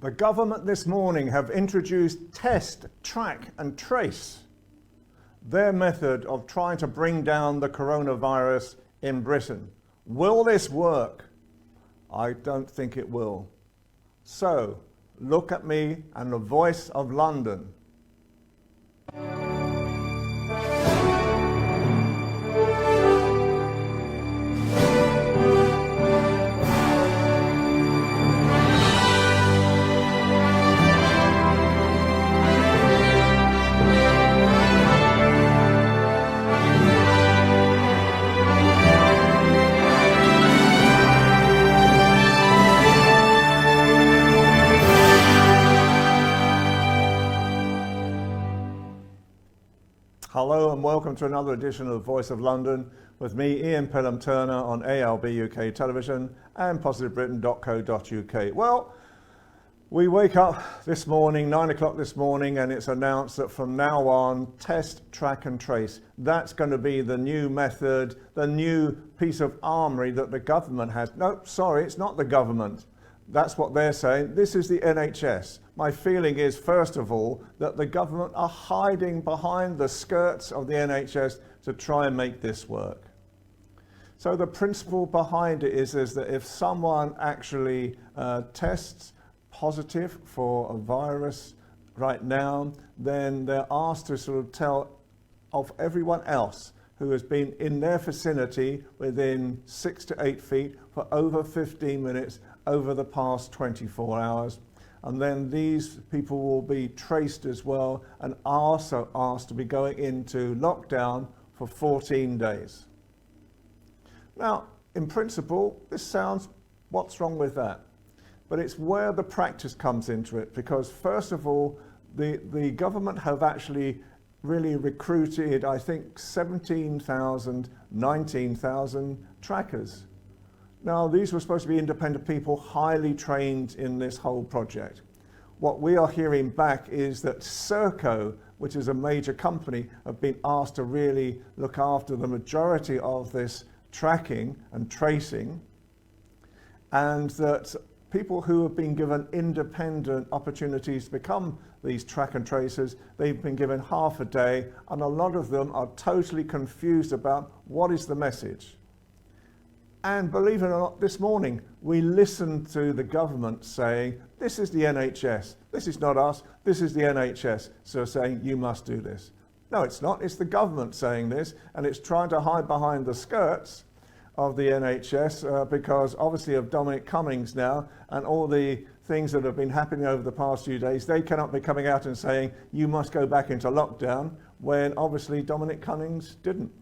The government this morning have introduced test, track and trace, their method of trying to bring down the coronavirus in Britain. Will this work? I don't think it will. So, look at me and the voice of London. Hello and welcome to another edition of The Voice of London with me, Ian Pelham Turner, on ALB UK Television and positivebritain.co.uk. Well, we wake up this morning, 9 o'clock this morning, and it's announced that from now on, test, track and trace. That's going to be the new method, the new piece of armoury that the government has. No, sorry, it's not the government. That's what they're saying. This is the NHS. My feeling is, first of all, that the government are hiding behind the skirts of the NHS to try and make this work. So the principle behind it is that if someone actually tests positive for a virus right now, then they're asked to sort of tell of everyone else who has been in their vicinity within 6 to 8 feet for over 15 minutes over the past 24 hours. And then these people will be traced as well and also asked to be going into lockdown for 14 days. Now, in principle, this sounds, what's wrong with that? But it's where the practice comes into it, because first of all, the government have actually really recruited, I think, 17,000, 19,000 trackers. Now, these were supposed to be independent people, highly trained in this whole project. What we are hearing back is that Serco, which is a major company, have been asked to really look after the majority of this tracking and tracing, and that people who have been given independent opportunities to become these track and tracers, they've been given half a day, and a lot of them are totally confused about what is the message. And believe it or not, this morning we listened to the government saying, this is the NHS, this is not us, this is the NHS, so saying you must do this. No, it's not, it's the government saying this, and it's trying to hide behind the skirts of the NHS because obviously of Dominic Cummings now and all the things that have been happening over the past few days. They cannot be coming out and saying you must go back into lockdown when obviously Dominic Cummings didn't.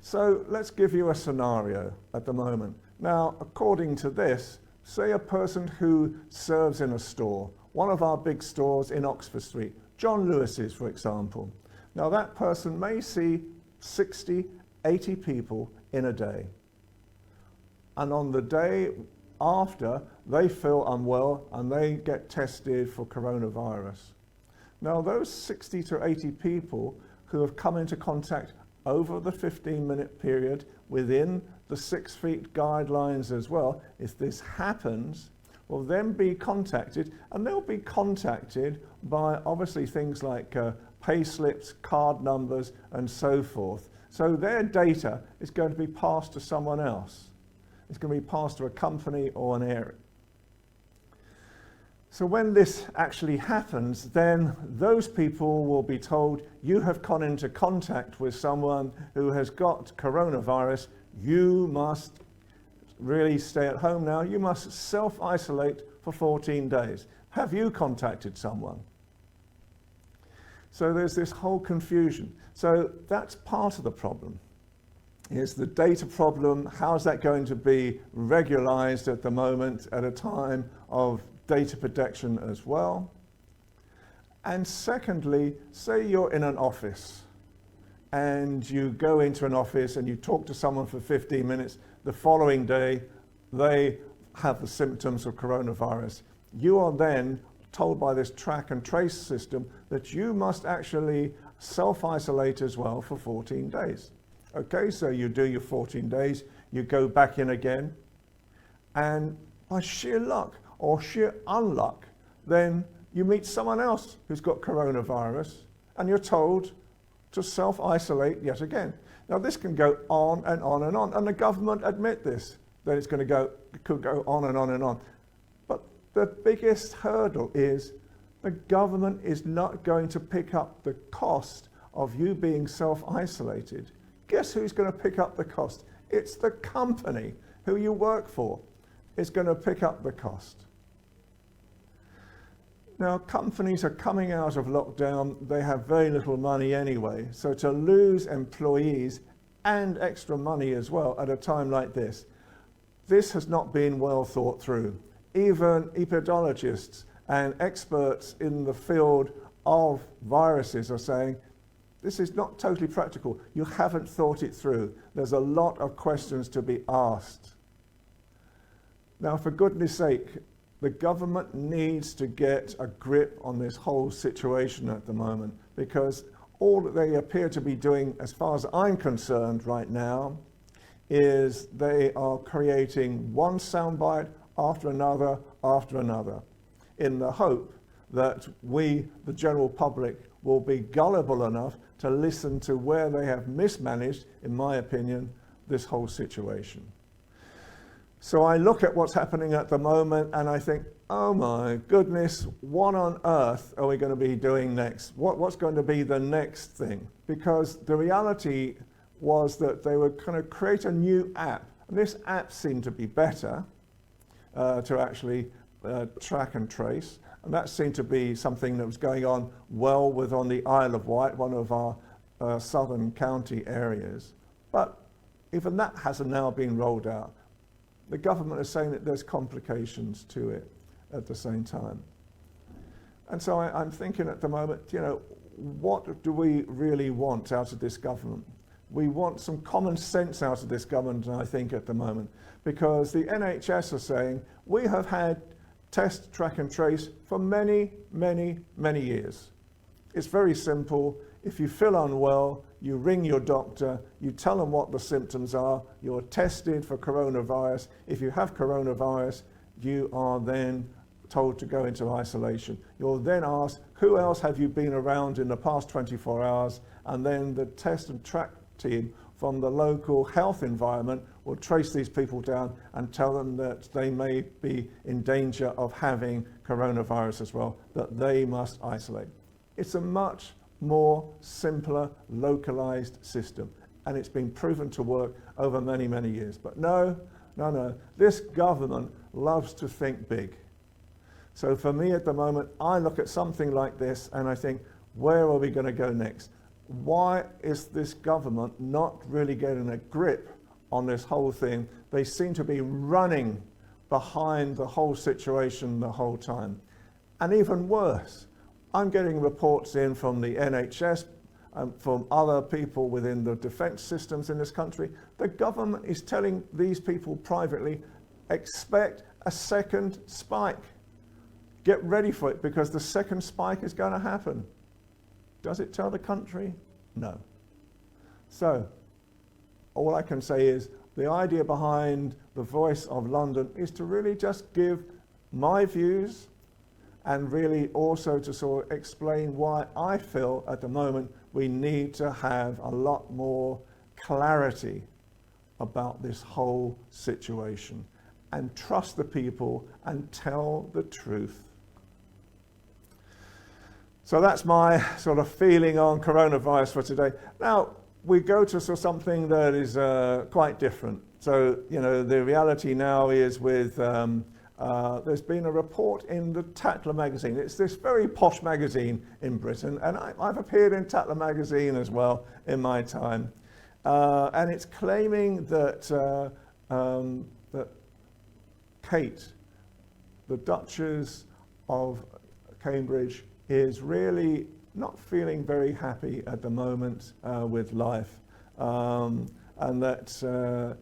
So let's give you a scenario at the moment. Now, according to this, say a person who serves in a store, one of our big stores in Oxford Street, John Lewis's, for example. Now that person may see 60, 80 people in a day. And on the day after, they feel unwell and they get tested for coronavirus. Now those 60 to 80 people who have come into contact over the 15-minute period within the 6 feet guidelines as well, if this happens, will then be contacted, and they'll be contacted by obviously things like pay slips, card numbers and so forth. So their data is going to be passed to someone else. It's going to be passed to a company or an area. So when this actually happens, then those people will be told, you have gone into contact with someone who has got coronavirus, you must really stay at home now, you must self-isolate for 14 days. Have you contacted someone? So there's this whole confusion. So that's part of the problem. Is the data problem, how's that going to be regularized at the moment at a time of data protection as well? And secondly, say you're in an office and you go into an office and you talk to someone for 15 minutes, the following day they have the symptoms of coronavirus. You are then told by this track and trace system that you must actually self-isolate as well for 14 days. Okay, so you do your 14 days, you go back in again, and by sheer luck, or sheer unluck, then you meet someone else who's got coronavirus and you're told to self-isolate yet again. Now this can go on and on and on, and the government admit this, that it could go on and on and on. But the biggest hurdle is the government is not going to pick up the cost of you being self-isolated. Guess who's going to pick up the cost? It's the company who you work for is going to pick up the cost. Now, companies are coming out of lockdown. They have very little money anyway. So to lose employees and extra money as well at a time like this has not been well thought through. Even epidemiologists and experts in the field of viruses are saying, this is not totally practical. You haven't thought it through. There's a lot of questions to be asked. Now, for goodness sake, the government needs to get a grip on this whole situation at the moment, because all that they appear to be doing, as far as I'm concerned right now, is they are creating one soundbite after another, in the hope that we, the general public, will be gullible enough to listen to where they have mismanaged, in my opinion, this whole situation. So I look at what's happening at the moment and I think, oh my goodness, what on earth are we going to be doing next? What's going to be the next thing? Because the reality was that they were going to create a new app. And this app seemed to be better to actually track and trace. And that seemed to be something that was going on well on the Isle of Wight, one of our southern county areas. But even that hasn't now been rolled out. The government is saying that there's complications to it at the same time. And so I'm thinking at the moment, what do we really want out of this government? We want some common sense out of this government, I think, at the moment, because the NHS are saying we have had test, track and trace for many, many, many years. It's very simple. If you feel unwell, you ring your doctor, you tell them what the symptoms are, you're tested for coronavirus. If you have coronavirus, you are then told to go into isolation. You're then asked, who else have you been around in the past 24 hours? And then the test and track team from the local health environment will trace these people down and tell them that they may be in danger of having coronavirus as well, that they must isolate. It's a much more simpler, localized system, and it's been proven to work over many, many years. But no, this government loves to think big. So for me at the moment, I look at something like this and I think, where are we going to go next? Why is this government not really getting a grip on this whole thing? They seem to be running behind the whole situation the whole time. And even worse, I'm getting reports in from the NHS and from other people within the defence systems in this country. The government is telling these people privately, expect a second spike. Get ready for it, because the second spike is going to happen. Does it tell the country? No. So, all I can say is the idea behind the Voice of London is to really just give my views and really also to sort of explain why I feel at the moment we need to have a lot more clarity about this whole situation and trust the people and tell the truth. So that's my sort of feeling on coronavirus for today. Now, we go to sort of something that is quite different. So, the reality now is with there's been a report in the Tatler magazine. It's this very posh magazine in Britain, and I've appeared in Tatler magazine as well in my time. And it's claiming that, that Kate, the Duchess of Cambridge, is really not feeling very happy at the moment with life, and that,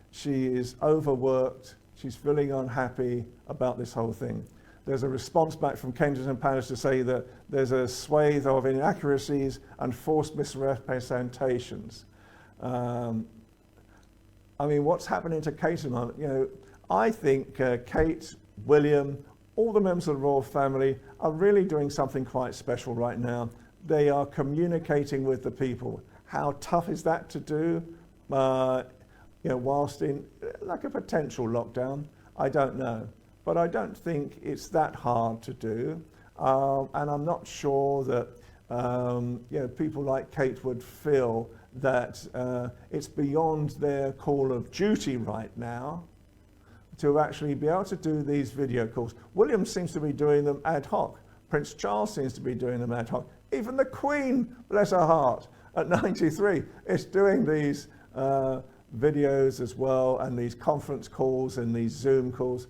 she is overworked. She's feeling unhappy about this whole thing. There's a response back from Kensington Palace to say that there's a swathe of inaccuracies and forced misrepresentations. I mean, what's happening to Kate at the moment? I think Kate, William, all the members of the royal family are really doing something quite special right now. They are communicating with the people. How tough is that to do? Whilst in like a potential lockdown, I don't know. But I don't think it's that hard to do. And I'm not sure that people like Kate would feel that it's beyond their call of duty right now to actually be able to do these video calls. William seems to be doing them ad hoc. Prince Charles seems to be doing them ad hoc. Even the Queen, bless her heart, at 93, is doing these videos as well, and these conference calls and these Zoom calls.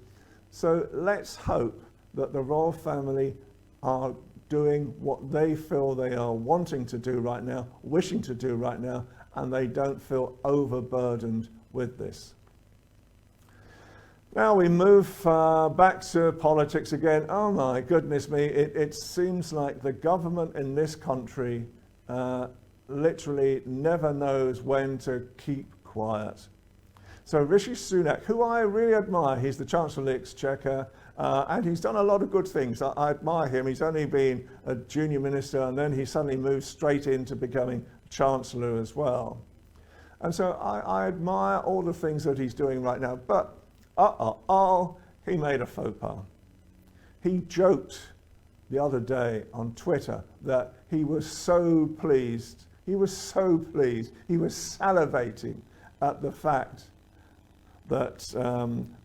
So let's hope that the royal family are doing what they feel they are wanting to do right now, wishing to do right now, and they don't feel overburdened with this. Now we move back to politics again. Oh my goodness me, it seems like the government in this country literally never knows when to keep quiet. So Rishi Sunak, who I really admire, he's the Chancellor of the Exchequer, and he's done a lot of good things. I admire him. He's only been a junior minister, and then he suddenly moved straight into becoming Chancellor as well. And so I admire all the things that he's doing right now, but he made a faux pas. He joked the other day on Twitter that he was so pleased, he was salivating at the fact that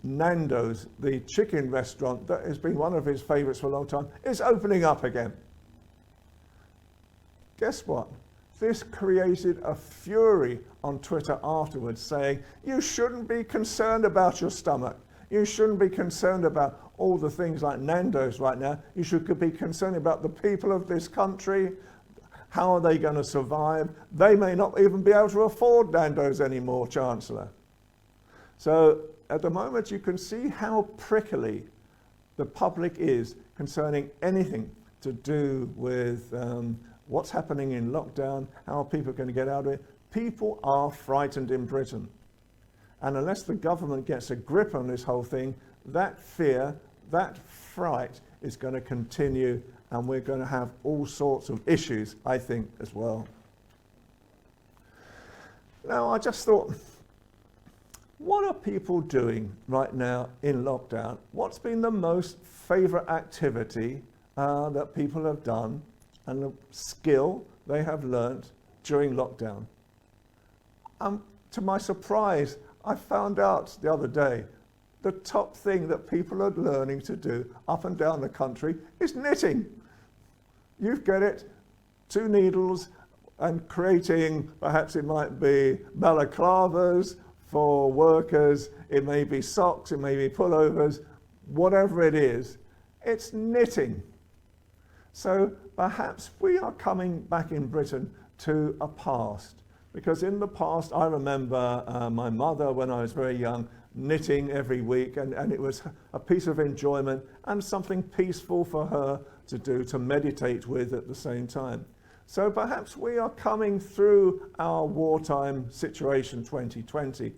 Nando's, the chicken restaurant that has been one of his favourites for a long time, is opening up again. Guess what? This created a fury on Twitter afterwards, saying, you shouldn't be concerned about your stomach. You shouldn't be concerned about all the things like Nando's right now. You should be concerned about the people of this country. How are they going to survive? They may not even be able to afford Nando's anymore, Chancellor. So at the moment, you can see how prickly the public is concerning anything to do with what's happening in lockdown, how are people going to get out of it. People are frightened in Britain. And unless the government gets a grip on this whole thing, that fear, that fright is going to continue, and we're going to have all sorts of issues, I think, as well. Now, I just thought, what are people doing right now in lockdown? What's been the most favourite activity that people have done and the skill they have learnt during lockdown? To my surprise, I found out the other day the top thing that people are learning to do up and down the country is knitting. You get it, 2 needles, and creating, perhaps it might be balaclavas for workers, it may be socks, it may be pullovers, whatever it is, it's knitting. So perhaps we are coming back in Britain to a past, because in the past I remember my mother, when I was very young, knitting every week, and it was a piece of enjoyment and something peaceful for her to do, to meditate with at the same time. So perhaps we are coming through our wartime situation 2020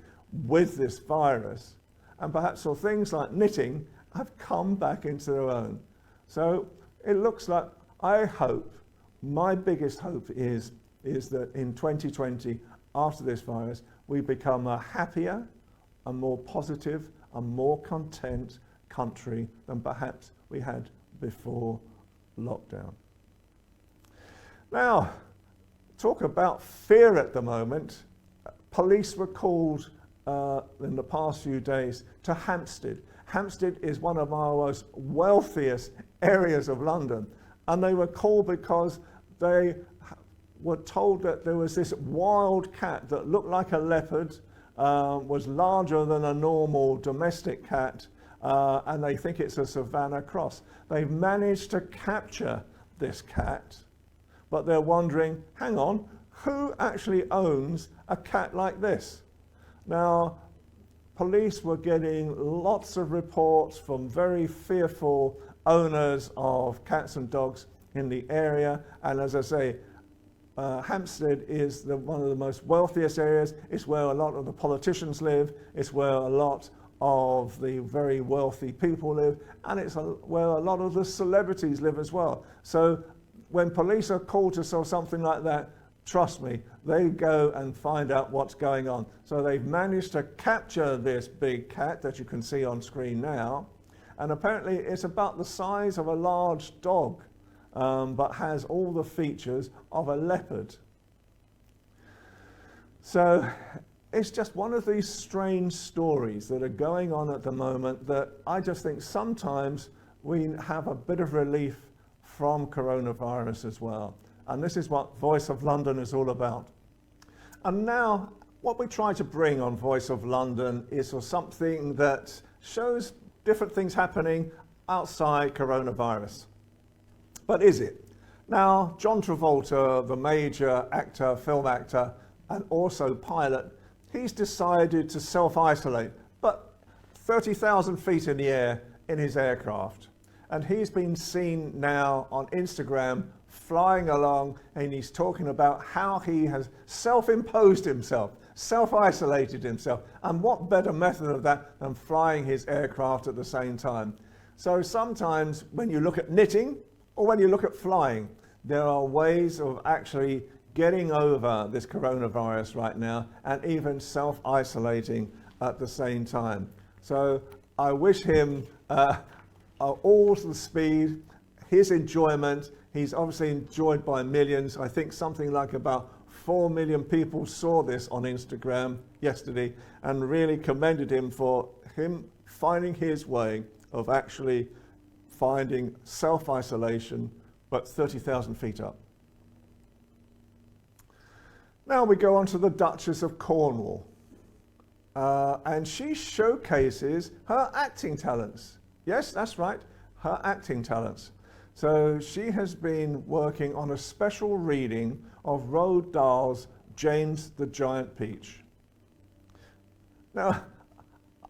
with this virus, and perhaps for things like knitting have come back into their own. So it looks like, I hope, my biggest hope is that in 2020, after this virus, we become a happier, a more positive, a more content country than perhaps we had before lockdown. Now, talk about fear at the moment. Police were called in the past few days to Hampstead. Hampstead is one of our most wealthiest areas of London, and they were called because they were told that there was this wild cat that looked like a leopard, was larger than a normal domestic cat, and they think it's a Savannah cross. They've managed to capture this cat, but they're wondering, hang on, who actually owns a cat like this? Now, police were getting lots of reports from very fearful owners of cats and dogs in the area, and as I say, Hampstead is one of the most wealthiest areas. It's where a lot of the politicians live. It's where a lot of the very wealthy people live, and it's where a lot of the celebrities live as well. So when police are called to something like that, trust me, they go and find out what's going on. So they've managed to capture this big cat that you can see on screen now, and apparently it's about the size of a large dog, but has all the features of a leopard. So it's just one of these strange stories that are going on at the moment that I just think sometimes we have a bit of relief from coronavirus as well. And this is what Voice of London is all about. And now what we try to bring on Voice of London is something that shows different things happening outside coronavirus. But is it? Now, John Travolta, the major actor, film actor, and also pilot, he's decided to self-isolate, but 30,000 feet in the air in his aircraft. And he's been seen now on Instagram flying along, and he's talking about how he has self-imposed himself, self-isolated himself. And what better method of that than flying his aircraft at the same time? So sometimes when you look at knitting or when you look at flying, there are ways of actually getting over this coronavirus right now and even self-isolating at the same time. So I wish him all the speed, his enjoyment. He's obviously enjoyed by millions. I think something like about 4 million people saw this on Instagram yesterday and really commended him for him finding his way of actually finding self-isolation, but 30,000 feet up. Now we go on to the Duchess of Cornwall, and she showcases her acting talents. Yes, that's right, her acting talents. So she has been working on a special reading of Roald Dahl's James the Giant Peach. Now,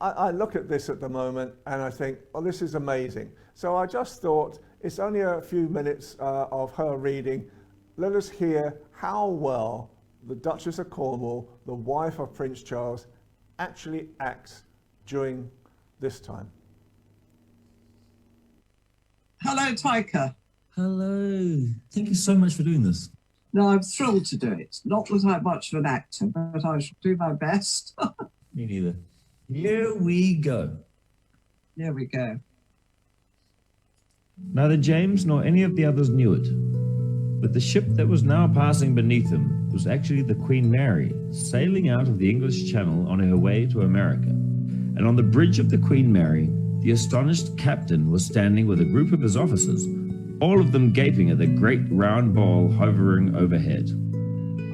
I look at this at the moment and I think, oh, this is amazing. So I just thought, it's only a few minutes of her reading. Let us hear how well the Duchess of Cornwall, the wife of Prince Charles, actually acts during this time. Hello, Taika. Hello. Thank you so much for doing this. No, I'm thrilled to do it. Not that I'm much of an actor, but I shall do my best. Me neither. Here we go. Here we go. Neither James nor any of the others knew it, but the ship that was now passing beneath them was actually the Queen Mary, sailing out of the English Channel on her way to America. And on the bridge of the Queen Mary, the astonished captain was standing with a group of his officers, all of them gaping at the great round ball hovering overhead.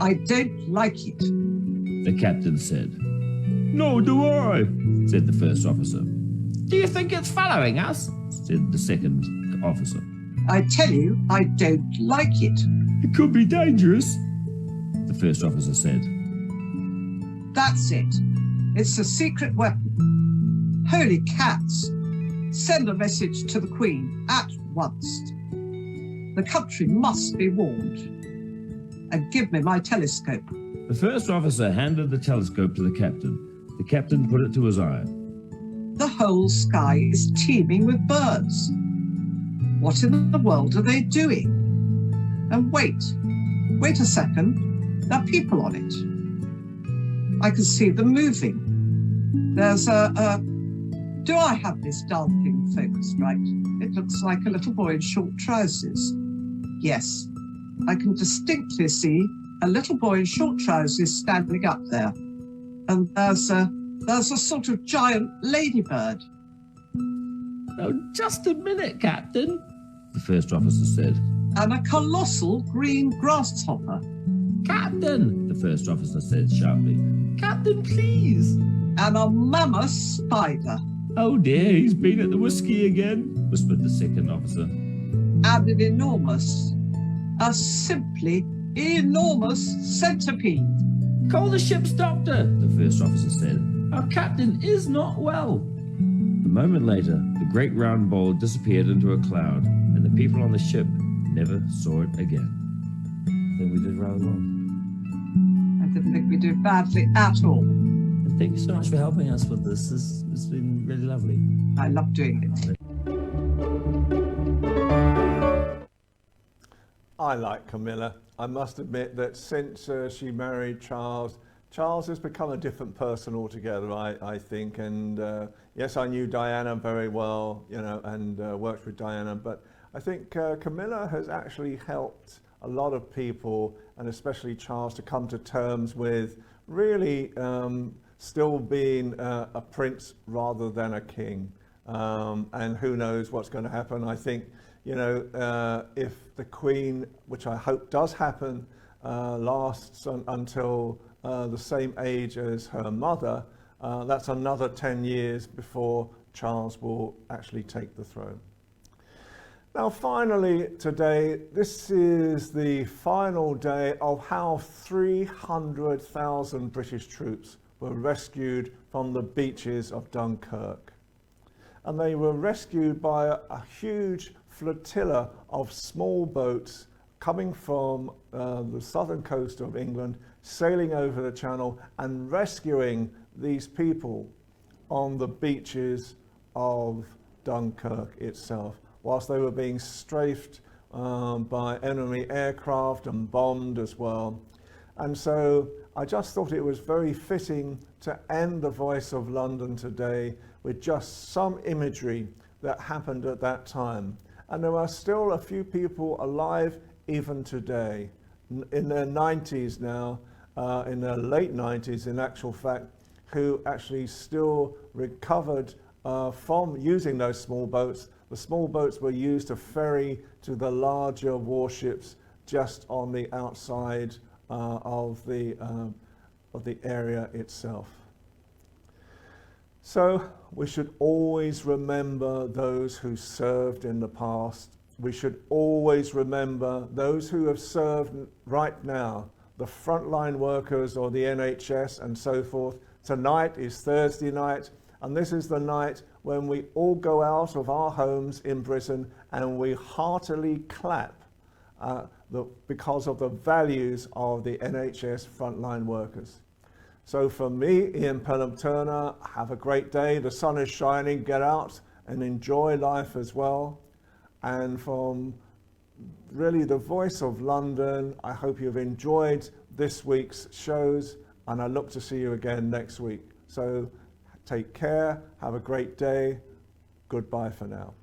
I don't like it, the captain said. No, do I, said the first officer. Do you think it's following us? Said the second officer. I tell you, I don't like it. It could be dangerous, the first officer said. That's it. It's a secret weapon. Holy cats. Send a message to the Queen at once. The country must be warned. And give me my telescope. The first officer handed the telescope to the captain. The captain put it to his eye. The whole sky is teeming with birds. What in the world are they doing? And wait a second, there are people on it. I can see them moving. There's do I have this darn thing focused right? It looks like a little boy in short trousers. Yes, I can distinctly see a little boy in short trousers standing up there. And there's a sort of giant ladybird. Oh, just a minute, Captain, the first officer said. And a colossal green grasshopper. Captain, the first officer said sharply. Captain, please. And a mammoth spider. Oh dear, he's been at the whiskey again, whispered the second officer. And an enormous, a simply enormous centipede. Call the ship's doctor, the first officer said. Our captain is not well. A moment later, the great round ball disappeared into a cloud, and the people on the ship never saw it again. I think we did rather well. I didn't think we did badly at all. And thank you so much for helping us with this. It's been really lovely. I love doing it. I like Camilla. I must admit that since she married Charles, Charles has become a different person altogether, I think. And yes, I knew Diana very well, you know, and worked with Diana, but I think Camilla has actually helped a lot of people, and especially Charles, to come to terms with really still being a prince rather than a king. And who knows what's going to happen. I think, you know, if the Queen, which I hope does happen, lasts until the same age as her mother, that's another 10 years before Charles will actually take the throne. Now finally today, this is the final day of how 300,000 British troops were rescued from the beaches of Dunkirk. And they were rescued by a huge flotilla of small boats coming from the southern coast of England, sailing over the channel and rescuing these people on the beaches of Dunkirk itself, whilst they were being strafed by enemy aircraft and bombed as well. And so I just thought it was very fitting to end the Voice of London today with just some imagery that happened at that time. And there are still a few people alive even today, in their 90s now, in their late 90s in actual fact, who actually still recovered from using those small boats. The small boats were used to ferry to the larger warships just on the outside of the area itself. So we should always remember those who served in the past. We should always remember those who have served right now, the frontline workers or the NHS and so forth. Tonight is Thursday night, and this is the night when we all go out of our homes in Britain and we heartily clap because of the values of the NHS frontline workers. So from me, Ian Pelham Turner, have a great day. The sun is shining, get out and enjoy life as well. And from really the Voice of London, I hope you've enjoyed this week's shows, and I look to see you again next week. So take care, have a great day, goodbye for now.